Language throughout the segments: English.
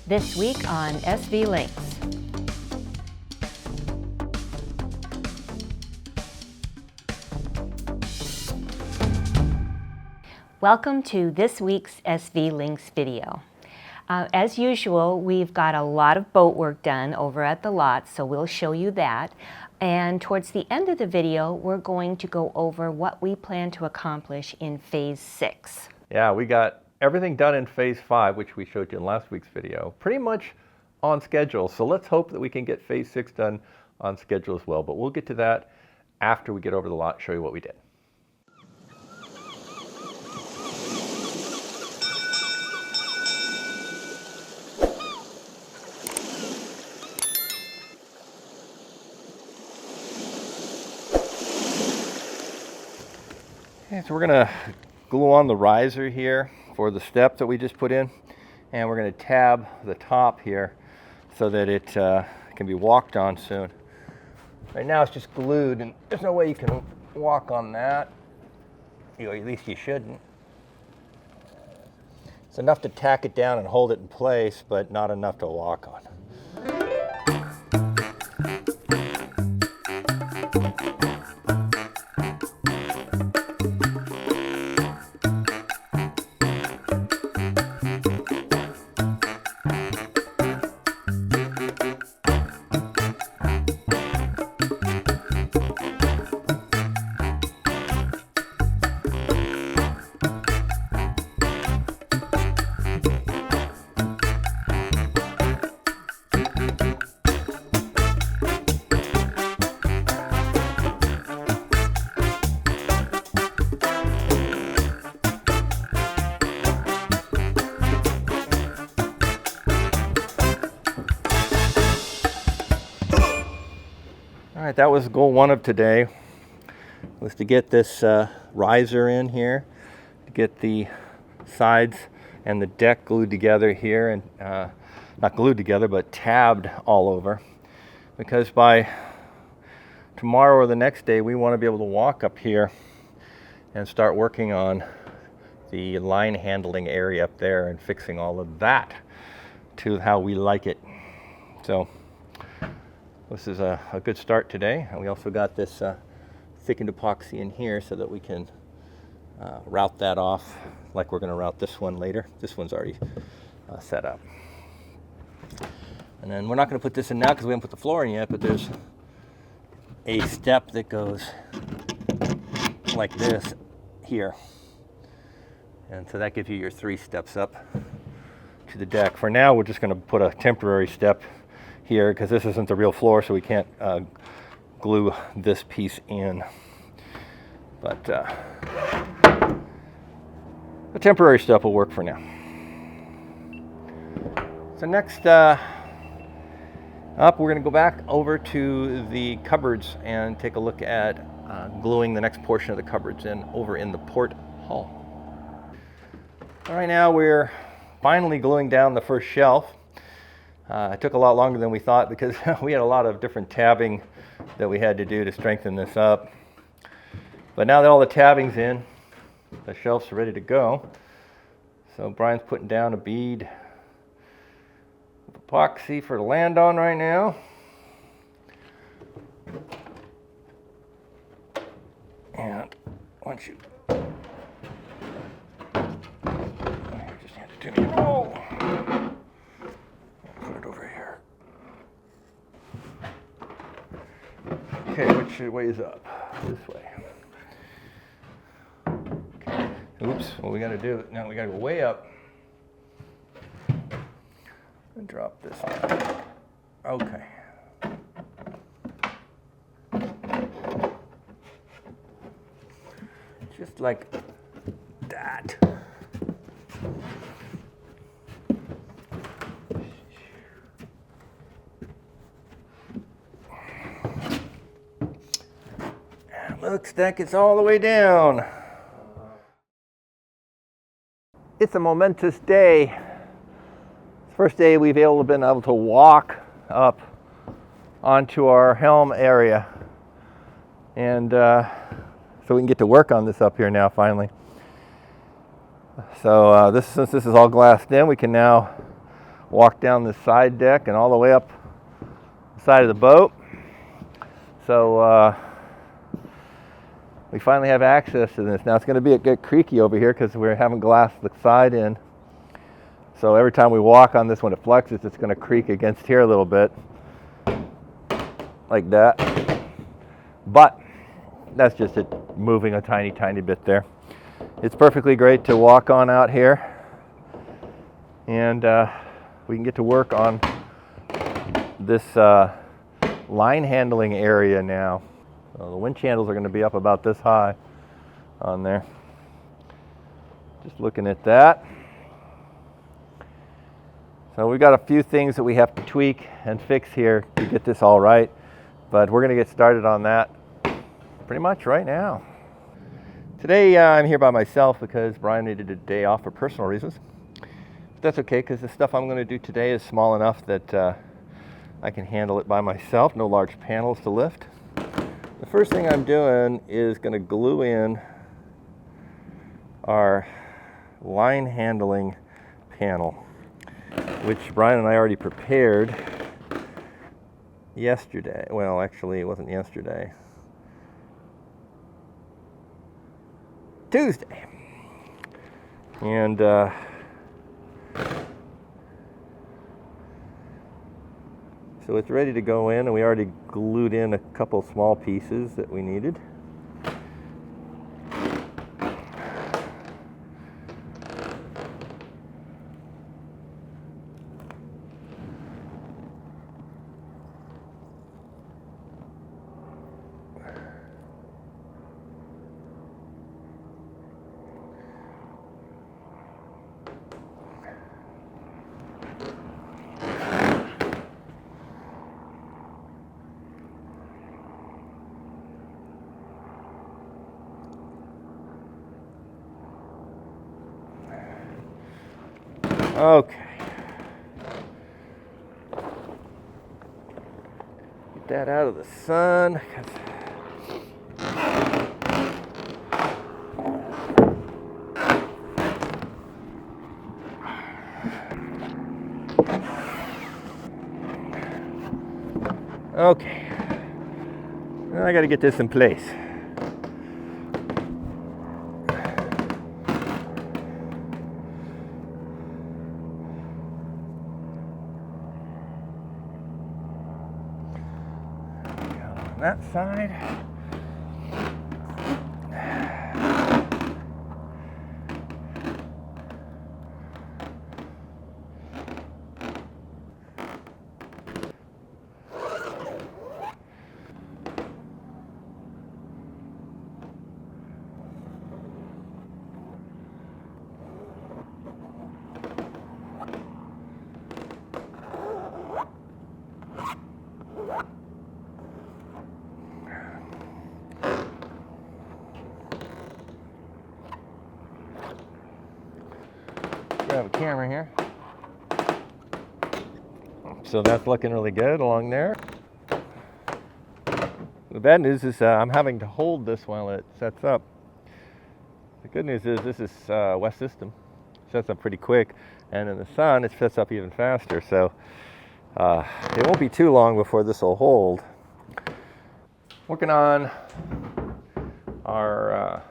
This week on SV Lynx. Welcome to this week's SV Lynx video. As usual, we've got a lot of boat work done over at the lot, so we'll show you that. And towards the end of the video, we're going to go over what we plan to accomplish in Phase 6. Yeah, we got everything done in Phase 5, which we showed you in last week's video, pretty much on schedule. So let's hope that we can get Phase 6 done on schedule as well. But we'll get to that after we get over the lot and show you what we did. Okay, so we're going to glue on the riser here for the step that we just put in, and we're going to tab the top here so that it can be walked on soon. Right now it's just glued, and there's no way you can walk on that. At least you shouldn't. It's enough to tack it down and hold it in place, but not enough to walk on. All right, that was goal one of today, was to get this riser in here, to get the sides and the deck glued together here, and not glued together, but tabbed all over, because by tomorrow or the next day, we want to be able to walk up here and start working on the line handling area up there and fixing all of that to how we like it. So this is a good start today. And we also got this thickened epoxy in here so that we can route that off like we're going to route this one later. This one's already set up. And then we're not going to put this in now because we haven't put the floor in yet, but there's a step that goes like this here. And so that gives you your 3 steps up to the deck. For now, we're just going to put a temporary step here because this isn't the real floor, so we can't glue this piece in. But the temporary step will work for now. So next up, we're going to go back over to the cupboards and take a look at gluing the next portion of the cupboards in over in the port hull. All right, now we're finally gluing down the first shelf. It took a lot longer than we thought because we had a lot of different tabbing that we had to do to strengthen this up. But now that all the tabbing's in, the shelves are ready to go. So Brian's putting down a bead of epoxy for to land on right now. And once you just hand it to me. Oh! Okay, which way is up? This way. Okay. Oops, what we got to do, now we got to go way up and drop this down. Okay. Just like that. Looks like it's all the way down. It's a momentous day. It's the first day we've been able to walk up onto our helm area. And so we can get to work on this up here now finally. So since this is all glassed in, we can now walk down this side deck and all the way up the side of the boat. So we finally have access to this. Now it's going to be a bit creaky over here because we haven't glassed the side in. So every time we walk on this, when it flexes, it's going to creak against here a little bit, like that. But that's just it moving a tiny, tiny bit there. It's perfectly great to walk on out here, and we can get to work on this line handling area now. So the wind channels are going to be up about this high on there. Just looking at that. So we've got a few things that we have to tweak and fix here to get this all right, but we're going to get started on that pretty much right now. Today I'm here by myself because Brian needed a day off for personal reasons. But that's okay, because the stuff I'm going to do today is small enough that I can handle it by myself. No large panels to lift. The first thing I'm doing is going to glue in our line handling panel, which Brian and I already prepared yesterday. Well, actually, it wasn't yesterday. Tuesday. And so it's ready to go in, and we already glued in a couple small pieces that we needed. Okay. Get that out of the sun. Okay. Now I got to get this in place. That side. Grab a camera here. So that's looking really good along there. The bad news is I'm having to hold this while it sets up. The good news is this is West System. It sets up pretty quick, and in the sun it sets up even faster. So it won't be too long before this will hold. Working on our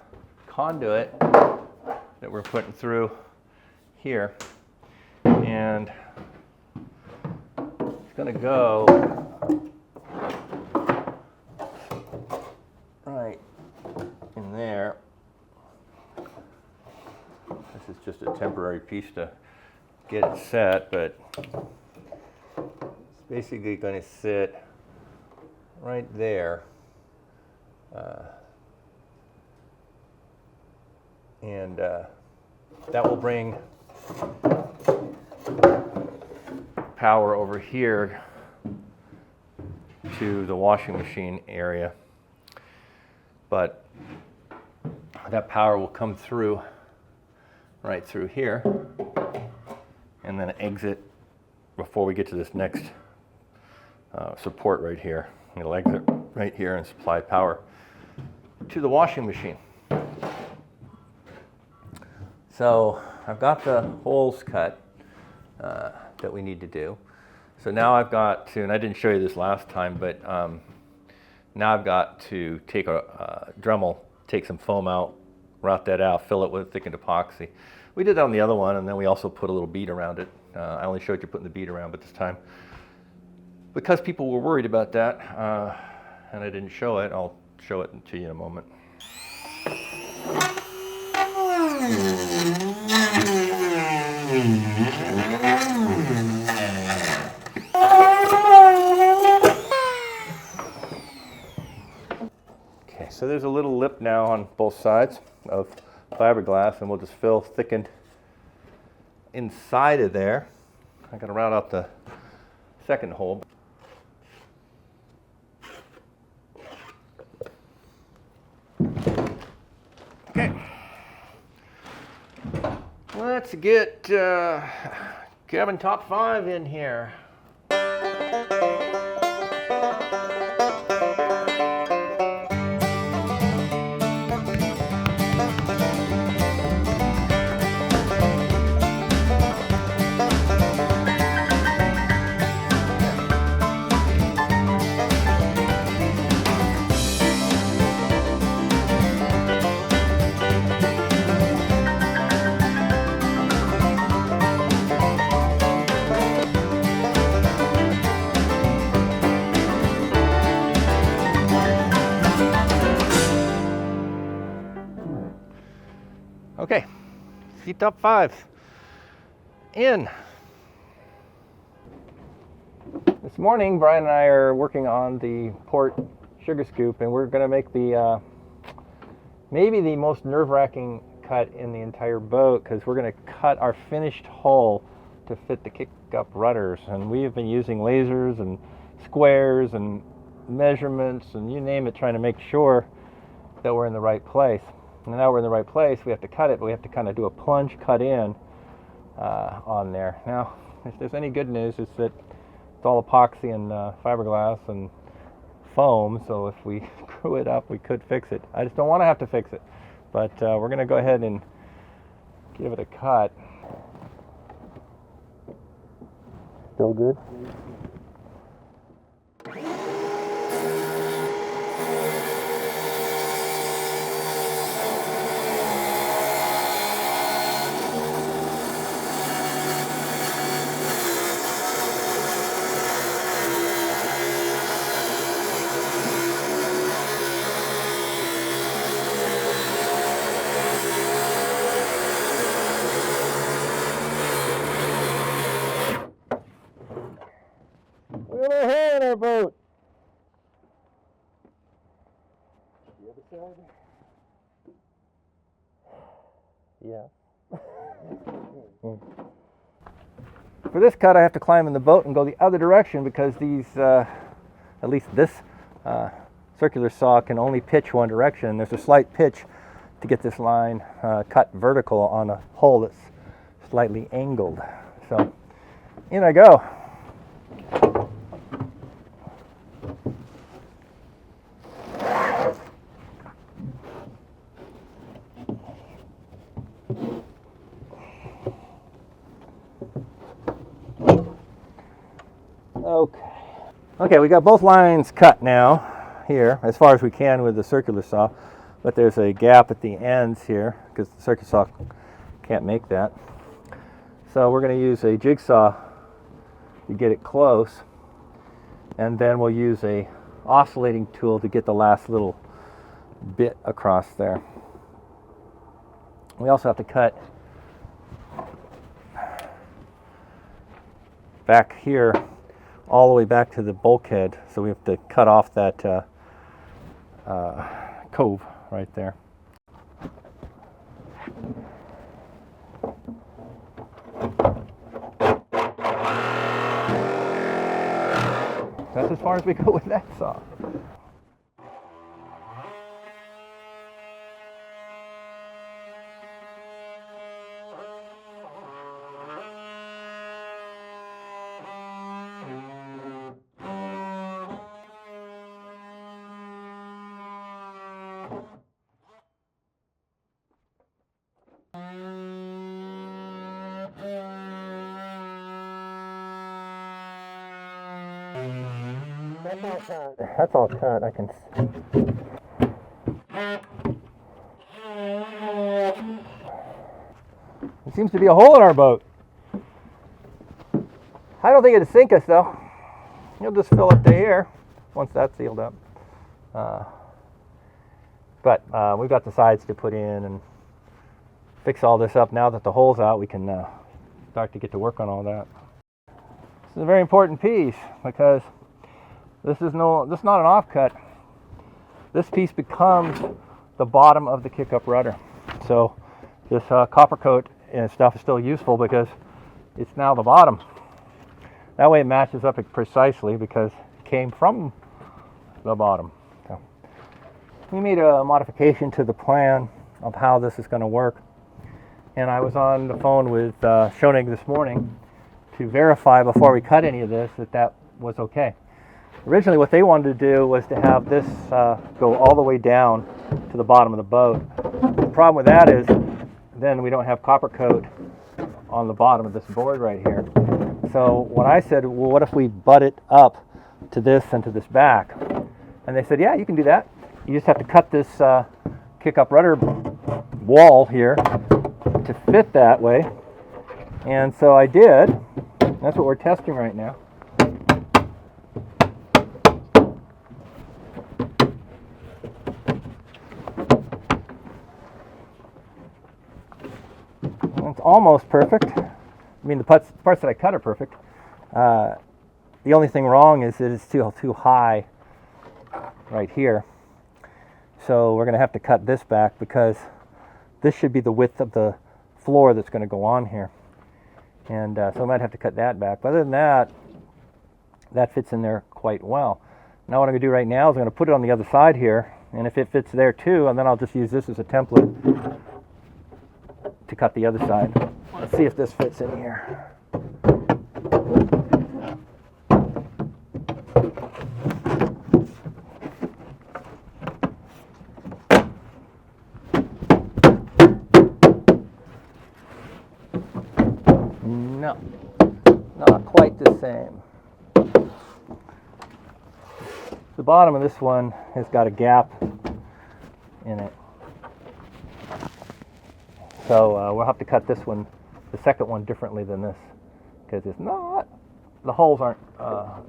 conduit that we're putting through here, and it's going to go right in there. This is just a temporary piece to get it set, but it's basically going to sit right there, and that will bring power over here to the washing machine area, but that power will come through right through here and then exit before we get to this next support right here. It'll exit right here and supply power to the washing machine. So I've got the holes cut. that we need to do. So now I've got to, and I didn't show you this last time, but now I've got to take a Dremel, take some foam out, route that out, fill it with thickened epoxy. We did that on the other one, and then we also put a little bead around it. I only showed you putting the bead around, but this time, because people were worried about that, and I didn't show it, I'll show it to you in a moment. Okay, so there's a little lip now on both sides of fiberglass, and we'll just fill thickened inside of there. I'm going to route out the second hole. Okay, let's get cabin top 5 in here. Okay, seat top 5 in. This morning, Brian and I are working on the port sugar scoop, and we're going to make the maybe the most nerve-wracking cut in the entire boat, because we're going to cut our finished hull to fit the Kickup rudders. And we have been using lasers and squares and measurements and you name it, trying to make sure that we're in the right place. And now we're in the right place, we have to cut it, but we have to kind of do a plunge cut in on there. Now, if there's any good news, it's that it's all epoxy and fiberglass and foam, so if we screw it up, we could fix it. I just don't want to have to fix it. But we're going to go ahead and give it a cut. Still good? We're ahead of our boat. The other side? Yeah. For this cut, I have to climb in the boat and go the other direction, because these, at least this circular saw can only pitch one direction. There's a slight pitch to get this line cut vertical on a hole that's slightly angled. So in I go. Okay, we got both lines cut now here, as far as we can with the circular saw, but there's a gap at the ends here because the circular saw can't make that. So we're going to use a jigsaw to get it close, and then we'll use a oscillating tool to get the last little bit across there. We also have to cut back here all the way back to the bulkhead, so we have to cut off that cove right there. That's as far as we go with that saw. That's all cut. I can. There seems to be a hole in our boat. I don't think it'll sink us though. You'll just fill it to here once that's sealed up. But we've got the sides to put in and fix all this up. Now that the hole's out, we can start to get to work on all that. This is a very important piece because this is not an offcut. This piece becomes the bottom of the Kickup rudder. So this copper coat and stuff is still useful because it's now the bottom. That way it matches up precisely because it came from the bottom. So we made a modification to the plan of how this is going to work. And I was on the phone with Schoenig this morning to verify before we cut any of this that was okay. Originally what they wanted to do was to have this go all the way down to the bottom of the boat. The problem with that is then we don't have copper coat on the bottom of this board right here. So what I said, well, what if we butt it up to this and to this back? And they said, yeah, you can do that. You just have to cut this Kickup rudder wall here to fit that way. And so I did. That's what we're testing right now. It's almost perfect. I mean, the parts that I cut are perfect. The only thing wrong is that it's too high right here. So we're going to have to cut this back because this should be the width of the floor that's going to go on here. And so I might have to cut that back. But other than that, that fits in there quite well. Now what I'm going to do right now is I'm going to put it on the other side here. And if it fits there too, and then I'll just use this as a template to cut the other side. Let's see if this fits in here. No, not quite the same. The bottom of this one has got a gap in it. So we'll have to cut this one, the second one, differently than this, because it's not, the holes aren't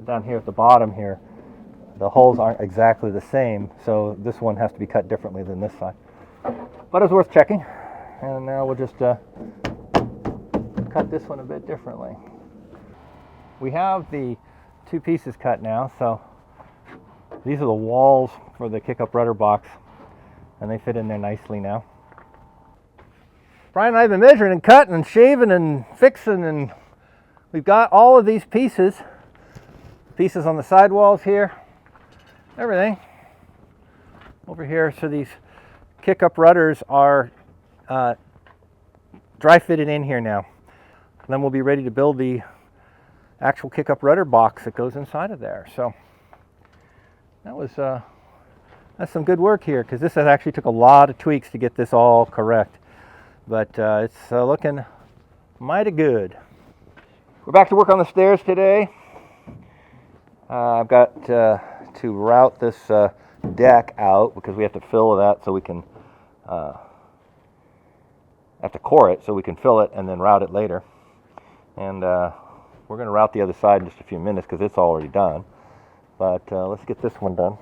down here at the bottom here, the holes aren't exactly the same, so this one has to be cut differently than this side. But it's worth checking, and now we'll just cut this one a bit differently. We have the two pieces cut now, so these are the walls for the Kickup rudder box, and they fit in there nicely now. Brian and I have been measuring and cutting and shaving and fixing, and we've got all of these pieces on the sidewalls here, everything over here. So these Kickup rudders are dry fitted in here now. And then we'll be ready to build the actual Kickup rudder box that goes inside of there. So that's some good work here, because this has actually took a lot of tweaks to get this all correct. But it's looking mighty good. We're back to work on the stairs today. I've got to route this deck out because we have to fill that so we can have to core it so we can fill it and then route it later. And we're going to route the other side in just a few minutes because it's already done. But let's get this one done.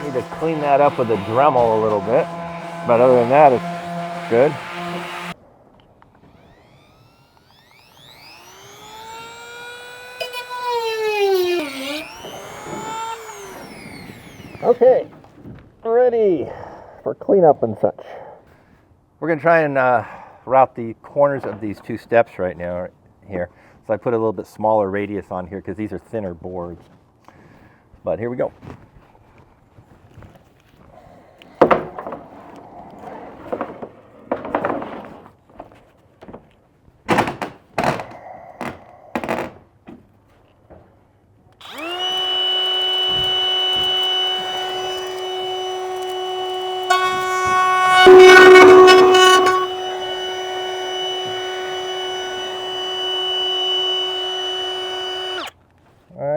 Need to clean that up with a Dremel a little bit, but other than that, it's good. Okay, ready for cleanup and such. We're going to try and route the corners of these two steps right now here. So I put a little bit smaller radius on here because these are thinner boards. But here we go.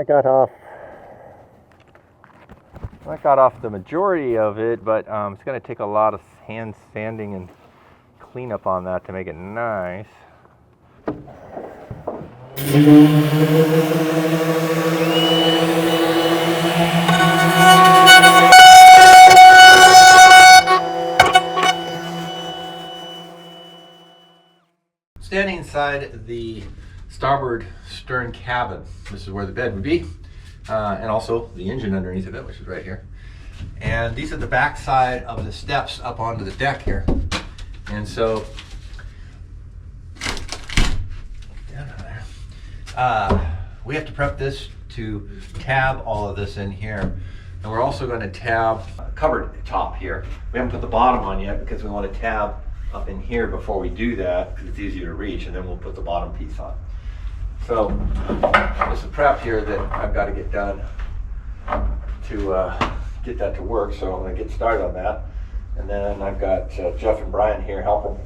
got off the majority of it, but it's going to take a lot of hand sanding and cleanup on that to make it nice. Standing inside the starboard stern cabin, this is where the bed would be, and also the engine underneath of it, which is right here. And these are the back side of the steps up onto the deck here. And so, we have to prep this to tab all of this in here. And we're also going to tab cupboard top here. We haven't put the bottom on yet because we want to tab up in here before we do that because it's easier to reach, and then we'll put the bottom piece on. So there's some prep here that I've got to get done to get that to work, so I'm going to get started on that. And then I've got Jeff and Brian here helping.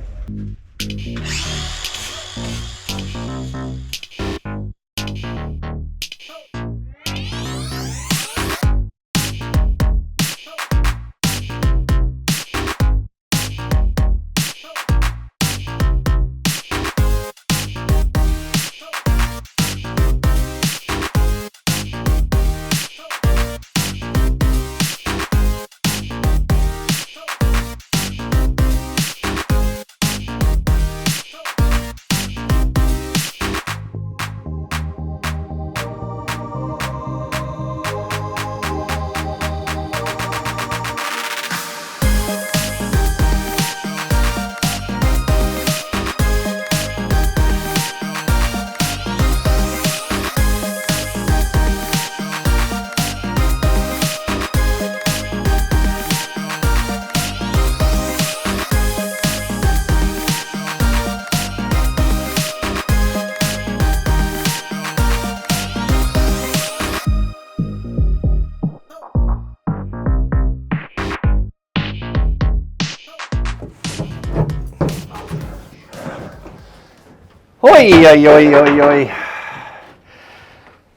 Oi, oi, oi, oi, oi.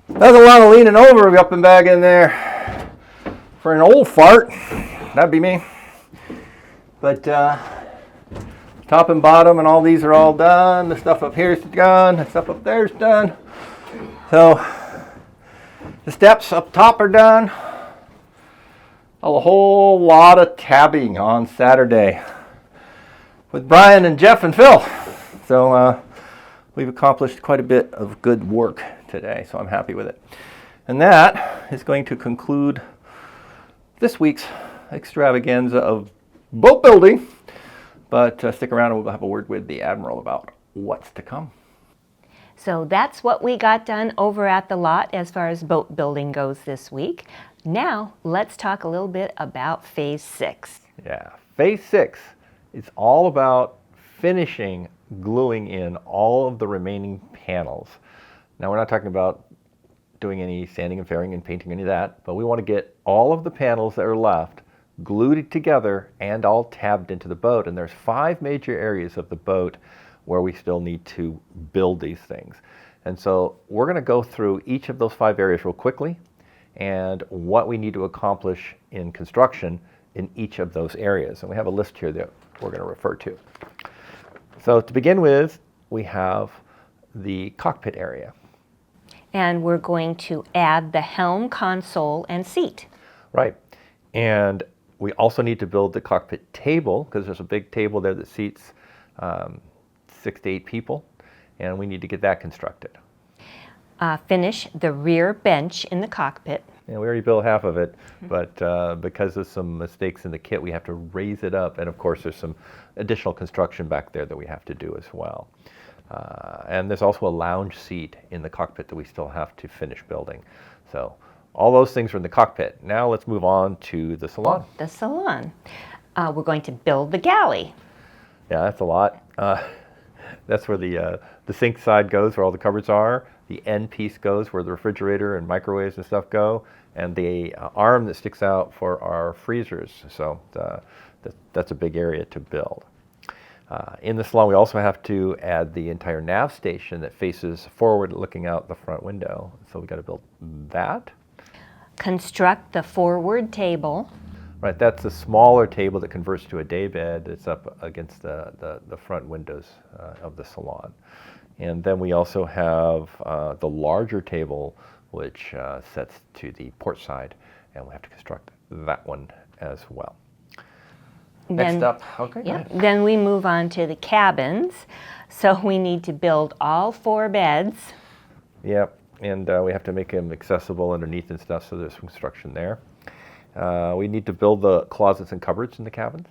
That's a lot of leaning over up and back in there for an old fart. That'd be me. But top and bottom and all these are all done. The stuff up here is done. The stuff up there is done. So the steps up top are done. A whole lot of tabbing on Saturday with Brian and Jeff and Phil. So we've accomplished quite a bit of good work today, so I'm happy with it. And that is going to conclude this week's extravaganza of boat building. But stick around and we'll have a word with the Admiral about what's to come. So that's what we got done over at the lot as far as boat building goes this week. Now let's talk a little bit about Phase 6. Yeah, Phase 6 is all about finishing gluing in all of the remaining panels. Now we're not talking about doing any sanding and fairing and painting any of that, but we want to get all of the panels that are left glued together and all tabbed into the boat. And there's 5 major areas of the boat where we still need to build these things. And so we're going to go through each of those 5 areas real quickly and what we need to accomplish in construction in each of those areas. And we have a list here that we're going to refer to. So to begin with, we have the cockpit area. And we're going to add the helm, console, and seat. Right. And we also need to build the cockpit table because there's a big table there that seats 6 to 8 people, and we need to get that constructed. Finish the rear bench in the cockpit. Yeah, we already built half of it, but because of some mistakes in the kit, we have to raise it up. And of course, there's some additional construction back there that we have to do as well. And there's also a lounge seat in the cockpit that we still have to finish building. So all those things are in the cockpit. Now let's move on to the salon. The salon. We're going to build the galley. Yeah, that's a lot. That's where the sink side goes, where all the cupboards are. The end piece goes where the refrigerator and microwaves and stuff go, and the arm that sticks out for our freezers. So that's a big area to build. In the salon, we also have to add the entire nav station that faces forward, looking out the front window. So we got to build that. Construct the forward table. Right, that's a smaller table that converts to a day bed. It's up against the front windows of the salon. And then we also have the larger table, which sets to the port side, and we have to construct that one as well. Next up, okay. Yeah, then we move on to the cabins. So we need to build all 4 beds. Yep, and we have to make them accessible underneath and stuff, so there's construction there. We need to build the closets and cupboards in the cabins.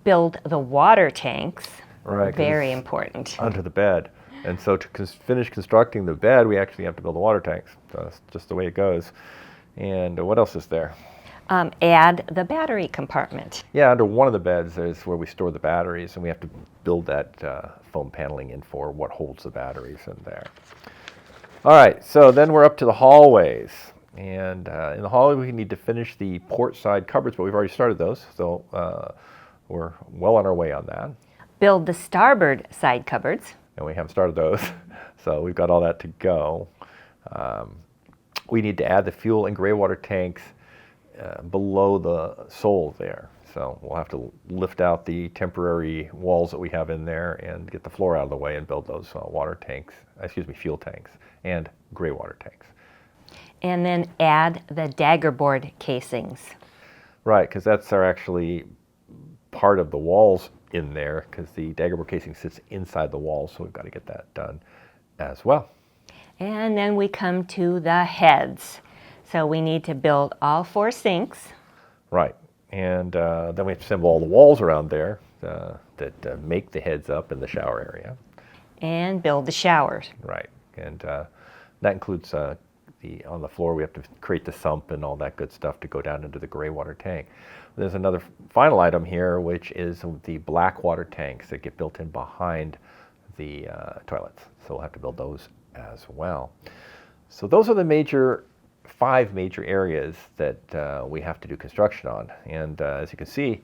Build the water tanks. Right. Very important. Under the bed. And so to finish constructing the bed, we actually have to build the water tanks. So that's just the way it goes. And what else is there? Add the battery compartment. Yeah, under one of the beds is where we store the batteries, and we have to build that foam paneling in for what holds the batteries in there. All right, so then we're up to the hallways. And in the hallway, we need to finish the port side cupboards, but we've already started those, so we're well on our way on that. Build the starboard side cupboards. And we haven't started those, so we've got all that to go. We need to add the fuel and gray water tanks below the sole there. So we'll have to lift out the temporary walls that we have in there and get the floor out of the way and build those fuel tanks and gray water tanks. And then add the daggerboard casings. Right, because that's actually part of the walls in there, because the daggerboard casing sits inside the walls, so we've got to get that done as well. And then we come to the heads. So we need to build all 4 sinks. Right, and then we have to assemble all the walls around there that make the heads up in the shower area. And build the showers. Right, and that includes on the floor we have to create the sump and all that good stuff to go down into the gray water tank. There's another final item here, which is the black water tanks that get built in behind the toilets. So we'll have to build those as well. So those are the 5 major areas that we have to do construction on. And as you can see,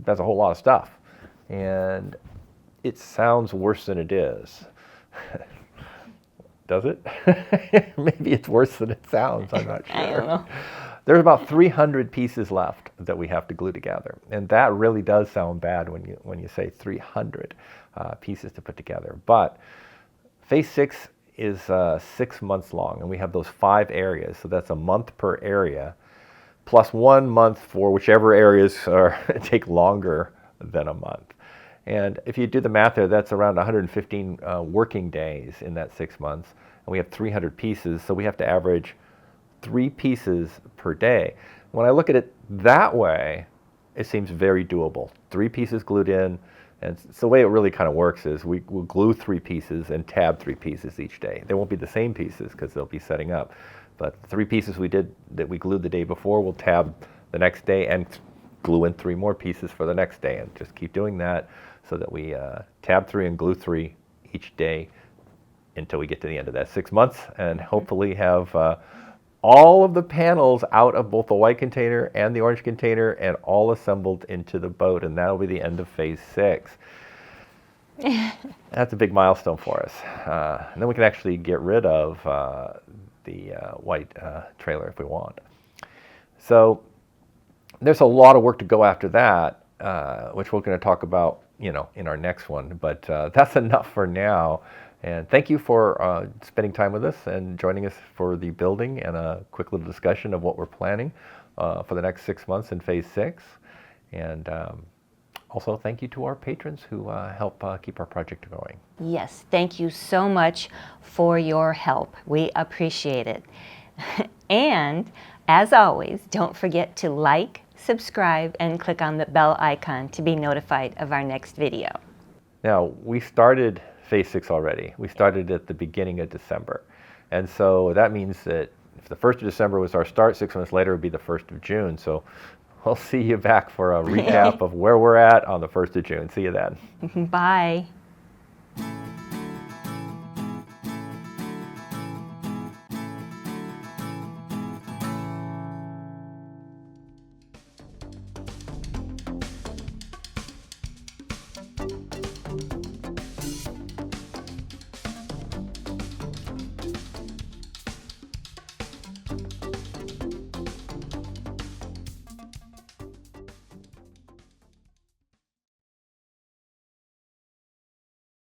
that's a whole lot of stuff. And it sounds worse than it is. Does it? Maybe it's worse than it sounds, I'm not sure. I don't know. There's about 300 pieces left that we have to glue together. And that really does sound bad when you say 300 pieces to put together. But phase 6 is 6 months long, and we have those 5 areas. So that's a month per area, plus 1 month for whichever areas take longer than a month. And if you do the math there, that's around 115 working days in that 6 months. And we have 300 pieces, so we have to average 3 pieces per day. When I look at it that way, it seems very doable. 3 pieces glued in, and so the way it really kind of works is we'll glue 3 pieces and tab 3 pieces each day. They won't be the same pieces because they'll be setting up, but 3 pieces that we glued the day before, we'll tab the next day and glue in 3 more pieces for the next day, and just keep doing that so that we tab 3 and glue 3 each day until we get to the end of that 6 months, and hopefully have all of the panels out of both the white container and the orange container and all assembled into the boat, and that'll be the end of phase 6. That's a big milestone for us. And then we can actually get rid of the white trailer if we want. So there's a lot of work to go after that, which we're going to talk about in our next one, but that's enough for now. And thank you for spending time with us and joining us for the building and a quick little discussion of what we're planning for the next 6 months in phase 6. And also thank you to our patrons who help keep our project going. Yes, thank you so much for your help. We appreciate it. And as always, don't forget to like, subscribe, and click on the bell icon to be notified of our next video. Now, we started phase 6 already. We started at the beginning of December. And so that means that if the 1st of December was our start, 6 months later would be the 1st of June. So we'll see you back for a recap of where we're at on the 1st of June. See you then. Bye.